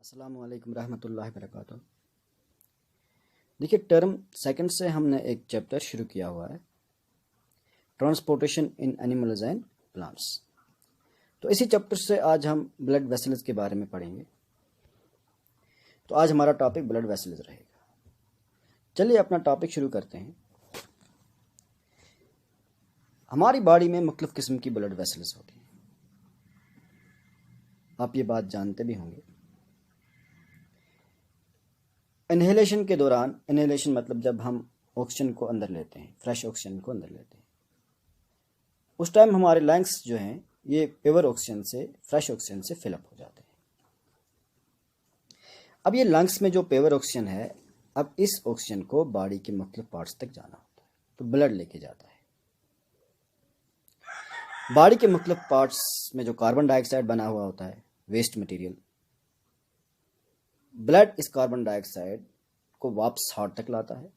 अस्सलामु अलैकुम रहमतुल्लाहि वबरकातुहू। देखिए, टर्म सेकंड से हमने एक चैप्टर शुरू किया हुआ है, transportation in animals and plants. तो इसी चैप्टर से आज हम ब्लड वेसल्स के बारे में पढ़ेंगे। तो आज हमारा टॉपिक ब्लड वेसल्स रहेगा। चलिए अपना टॉपिक शुरू करते हैं। हमारी बॉडी में मुख्तलिफ किस्म की ब्लड वेसल्स होती हैं, आप ये बात जानते भी होंगे। इनहेलेशन के दौरान, इनहेलेशन मतलब जब हम ऑक्सीजन को अंदर लेते हैं, फ्रेश ऑक्सीजन को अंदर लेते हैं, उस टाइम हमारे लंग्स जो हैं ये प्योर ऑक्सीजन से, फ्रेश ऑक्सीजन से फिलअप हो जाते हैं। अब ये लंग्स में जो प्योर ऑक्सीजन है, अब इस ऑक्सीजन को बॉडी के मुख्तलिफ पार्ट्स तक जाना होता है, तो ब्लड लेके जाता है। बॉडी के मुख्तलिफ पार्ट्स में जो कार्बन डाइऑक्साइड बना हुआ होता है, वेस्ट मटेरियल, ब्लड इस कार्बन डाइऑक्साइड को वापस हार्ट तक लाता है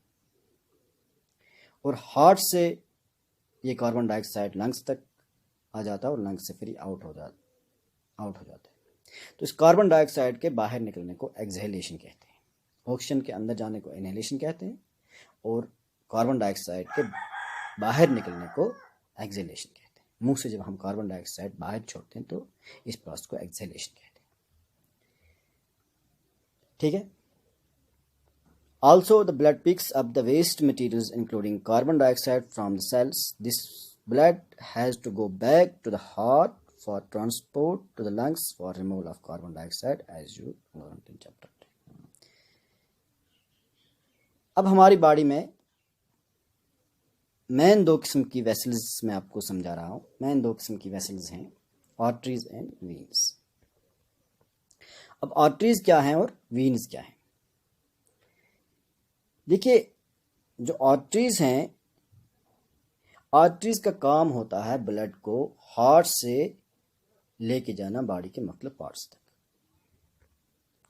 और हार्ट से ये कार्बन डाइऑक्साइड लंग्स तक आ जाता है और लंग्स से फिर आउट हो जाता है। तो इस कार्बन डाइऑक्साइड के बाहर निकलने को एक्सहेलेशन कहते हैं, ऑक्सीजन के अंदर जाने को इनहेलेशन कहते हैं और कार्बन डाइऑक्साइड के बाहर निकलने को एक्सहेलेशन कहते हैं। मुंह से जब हम कार्बन डाइऑक्साइड बाहर छोड़ते हैं तो इस प्रोसेस को एक्सहेलेशन कहते हैं। ठीक है। Also, the blood picks up the waste materials including carbon dioxide from the cells. This blood has to go back to the heart for transport to the lungs for removal of carbon dioxide as you learned in chapter 3. अब हमारी body में main दो किस्म की vessels मैं आपको समझा रहा हूँ। मेन दो किस्म की वेसल्स हैं, आर्टरीज एंड वीन्स। अब आर्टरीज क्या हैं और वीन्स क्या हैं? देखिए, जो आर्टरीज हैं, आर्टरीज का काम होता है ब्लड को हार्ट से लेके जाना बॉडी के मुख्तलिफ पार्ट्स तक।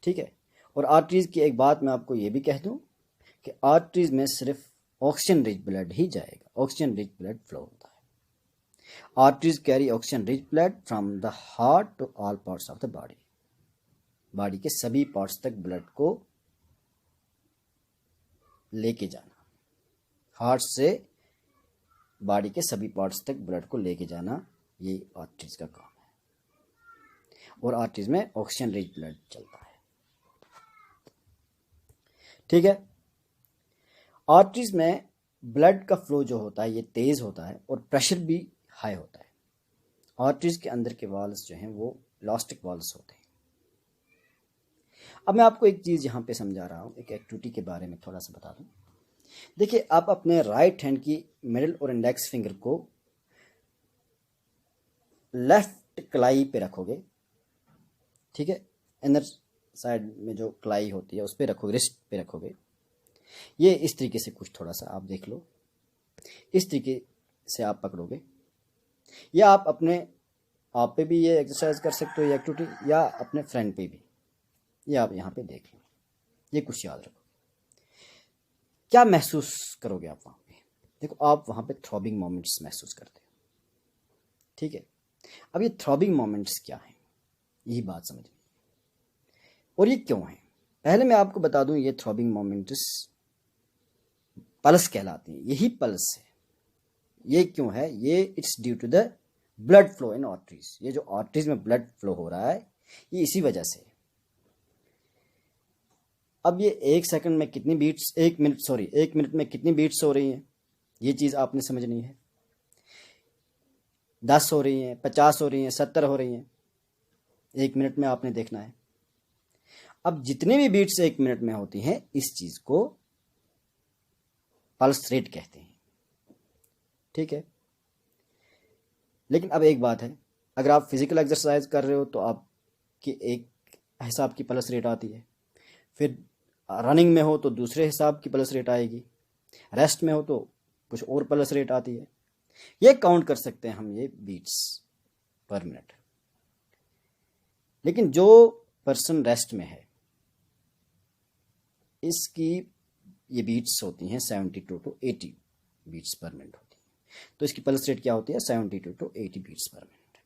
ठीक है। और आर्टरीज की एक बात मैं आपको ये भी कह दूं कि आर्टरीज में सिर्फ ऑक्सीजन रिच ब्लड ही जाएगा, ऑक्सीजन रिच ब्लड फ्लो होता है। Arteries carry oxygen rich blood from the heart to all parts of the body. Body के सभी पार्ट्स तक ब्लड को लेके जाना, हार्ट से बॉडी के सभी पार्ट्स तक ब्लड को लेके जाना, ये आर्टरीज का काम है। और आर्टरीज में ऑक्सीजन रिच ब्लड चलता है। ठीक है। आर्टरीज में ब्लड का फ्लो जो होता है ये तेज होता है और प्रेशर भी हाई होता है। आर्टरीज के अंदर के वाल्स जो हैं वो इलास्टिक वाल्स होते हैं। अब मैं आपको एक चीज़ यहाँ पे समझा रहा हूँ, एक एक्टिविटी के बारे में थोड़ा सा बता दूँ। देखिए, आप अपने राइट हैंड की मिडिल और इंडेक्स फिंगर को लेफ्ट कलाई पे रखोगे। ठीक है। इनर साइड में जो कलाई होती है उस पे रखोगे, रिस्ट पे रखोगे। ये इस तरीके से कुछ थोड़ा सा आप देख लो, इस तरीके से आप पकड़ोगे। या आप अपने आप पे भी ये एक्सरसाइज कर सकते हो, ये एक्टिविटी, या अपने फ्रेंड पे भी। ये आप यहाँ पे देख लो, ये कुछ याद रखो। क्या महसूस करोगे आप वहाँ पे? देखो, आप वहाँ पे थ्रॉबिंग मोमेंट्स महसूस करते हो। ठीक है। अब ये थ्रॉबिंग मोमेंट्स क्या हैं, यही बात समझनी और ये क्यों हैं। पहले मैं आपको बता दूं, ये थ्रॉबिंग मोमेंट्स पल्स कहलाती है। यही पल्स है। ये क्यों है? ये it's due to the blood flow in arteries. ये जो आर्टरीज में ब्लड फ्लो हो रहा है ये इसी वजह से। अब ये एक सेकंड में कितनी बीट्स, एक मिनट में कितनी बीट्स हो रही हैं, ये चीज़ आपने समझनी है। 10 हो रही हैं, 50 हो रही हैं, 70 हो रही हैं, एक मिनट में आपने देखना है। अब जितनी भी बीट्स एक मिनट में होती हैं, इस चीज़ को पल्स रेट कहते हैं। ठीक है। लेकिन अब एक बात है, अगर आप फिजिकल एक्सरसाइज कर रहे हो तो आपकी एक हिसाब की पल्स रेट आती है, फिर रनिंग में हो तो दूसरे हिसाब की पल्स रेट आएगी, रेस्ट में हो तो कुछ और पल्स रेट आती है। ये काउंट कर सकते हैं हम, ये बीट्स पर मिनट। लेकिन जो पर्सन रेस्ट में है, इसकी ये बीट्स होती हैं 72 to 80 बीट्स पर मिनट होती है। तो इसकी पल्स रेट क्या होती है? 72 to 80 बीट्स पर मिनट।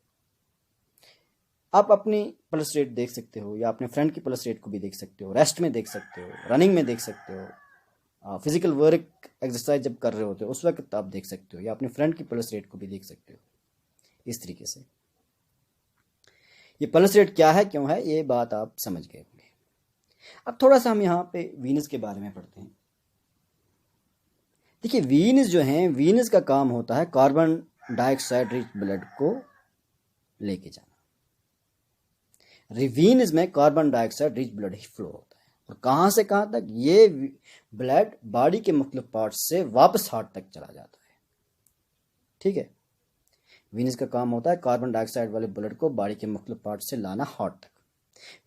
आप अपनी पल्स रेट देख सकते हो या अपने फ्रेंड की पल्स रेट को भी देख सकते हो, रेस्ट में देख सकते हो, रनिंग में देख सकते हो, फिजिकल वर्क एक्सरसाइज जब कर रहे होते हो उस वक्त आप देख सकते हो, या अपने फ्रेंड की पल्स रेट को भी देख सकते हो। इस तरीके से ये पल्स रेट क्या है, क्यों है, ये बात आप समझ गए होंगे। अब थोड़ा सा हम यहाँ पे वीनस के बारे में पढ़ते हैं। देखिए वीनस जो है, वीनस का काम होता है कार्बन डाइऑक्साइड रिच ब्लड को लेके जाना। वीनस में कार्बन डाइऑक्साइड रिच ब्लड ही फ्लो होता है, और कहाँ से कहाँ तक, ये ब्लड बॉडी के मुख्तलिफ पार्ट्स से वापस हार्ट तक चला जाता है। ठीक है, वीनस का काम होता है कार्बन डाइऑक्साइड वाले ब्लड को बॉडी के मुख्तलिफ पार्ट्स से लाना हार्ट तक।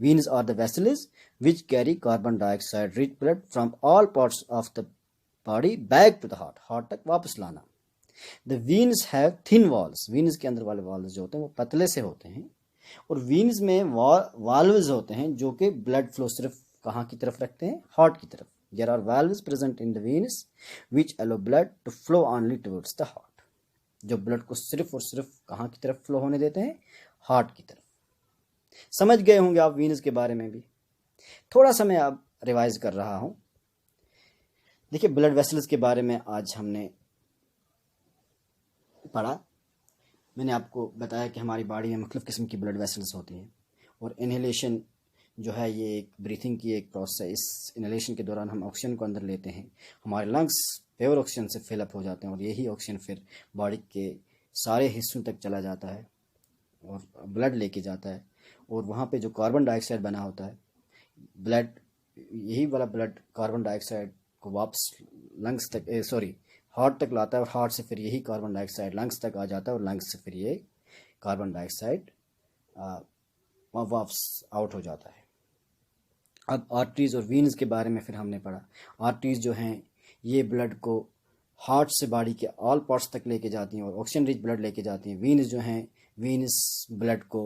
Veins are the vessels which carry carbon dioxide rich blood from all parts of the body back to the heart. Heart तक वापस लाना। The veins have thin walls. veins के अंदर वाले walls जो होते हैं वो पतले से होते हैं, और veins में valves होते हैं जो कि blood flow सिर्फ कहाँ की तरफ रखते हैं, हार्ट की तरफ। There are valves present in the veins which allow blood to flow only towards the heart. जो ब्लड को सिर्फ और सिर्फ कहाँ की तरफ फ्लो होने देते हैं, हार्ट की तरफ। समझ गए होंगे आप वीनस के बारे में भी। थोड़ा सा मैं अब रिवाइज कर रहा हूं। देखिए ब्लड वेसल्स के बारे में आज हमने पढ़ा। मैंने आपको बताया कि हमारी बॉडी में मुख्तलिफ किस्म की ब्लड वेसल्स होती हैं, और इनहेलेशन जो है ये एक ब्रीथिंग की एक प्रोसेस है। इस इनहेलेशन के दौरान हम ऑक्सीजन को अंदर लेते हैं, हमारे लंग्स प्योर ऑक्सीजन से फिलअप हो जाते हैं, और यही ऑक्सीजन फिर बॉडी के सारे हिस्सों तक चला जाता है और ब्लड लेके जाता है, और वहाँ पे जो कार्बन डाइऑक्साइड बना होता है, ब्लड, यही वाला ब्लड कार्बन डाइऑक्साइड को वापस लंग्स तक हार्ट तक लाता है, और हार्ट से फिर यही कार्बन डाइऑक्साइड लंग्स तक आ जाता है, और लंग्स से फिर ये कार्बन डाइऑक्साइड वापस आउट हो जाता है। अब आर्टरीज और वीन्स के बारे में फिर हमने पढ़ा। आर्टरीज जो हैं ये ब्लड को हार्ट से बॉडी के ऑल पार्ट्स तक लेके जाती हैं और ऑक्सीजन रिच ब्लड लेके जाती हैं। वीन्स जो हैं, वीन्स ब्लड को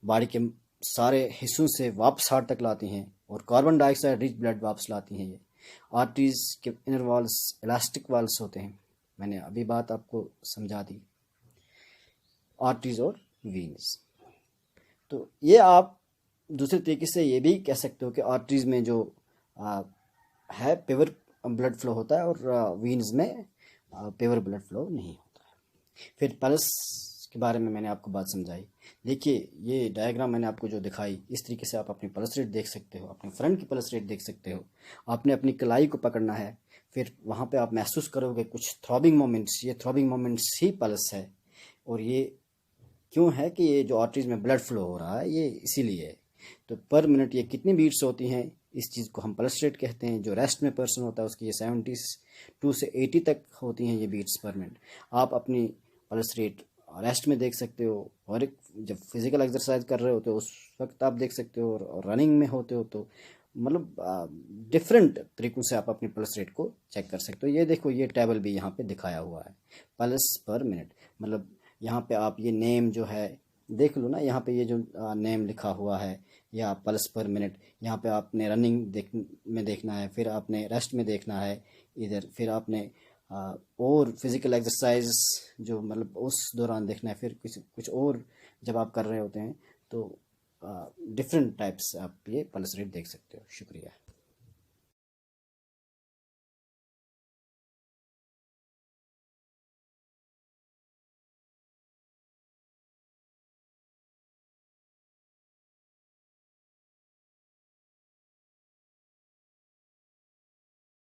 बॉडी के सारे हिस्सों से वापस हार्ट तक लाती हैं, और कार्बन डाइऑक्साइड रिच ब्लड वापस लाती हैं। ये आर्टरीज के इनर वॉल्स इलास्टिक वॉल्स होते हैं, मैंने अभी बात आपको समझा दी। आर्टरीज और वीन्स, तो ये आप दूसरे तरीके से ये भी कह सकते हो कि आर्टरीज में जो है प्योर ब्लड फ्लो होता है, और वीन्स में प्योर ब्लड फ्लो नहीं होता है। फिर पल्स के बारे में मैंने आपको बात समझाई। देखिए ये डायग्राम मैंने आपको जो दिखाई, इस तरीके से आप अपनी पल्स रेट देख सकते हो, अपने फ्रेंड की पल्स रेट देख सकते हो। आपने अपनी कलाई को पकड़ना है, फिर वहाँ पे आप महसूस करोगे कुछ थ्रॉबिंग मोमेंट्स। ये थ्रॉबिंग मोमेंट्स ही पल्स है, और ये क्यों है कि ये जो आर्टरीज में ब्लड फ्लो हो रहा है ये इसीलिए है। तो पर मिनट ये कितनी बीट्स होती हैं, इस चीज़ को हम पल्स रेट कहते हैं। जो रेस्ट में पर्सन होता है उसकी ये 72 से 80 तक होती हैं ये बीट्स पर मिनट। आप अपनी पल्स रेट रेस्ट में देख सकते हो, और जब फिजिकल एक्सरसाइज कर रहे होते हो उस वक्त आप देख सकते हो, और रनिंग में होते हो तो मतलब डिफरेंट तरीक़ों से आप अपनी पल्स रेट को चेक कर सकते हो। ये देखो ये टेबल भी यहाँ पे दिखाया हुआ है, पल्स पर मिनट। मतलब यहाँ पे आप ये नेम जो है देख लो ना, यहाँ पे ये जो नेम लिखा हुआ है या पल्स पर मिनट, यहाँ पे आपने रनिंग में देखना है, फिर आपने रेस्ट में देखना है इधर, फिर आपने और फिज़िकल एक्सरसाइज जो मतलब उस दौरान देखना है, फिर कुछ और जब आप कर रहे होते हैं तो डिफरेंट टाइप्स आप ये पल्स रेट देख सकते हो। शुक्रिया।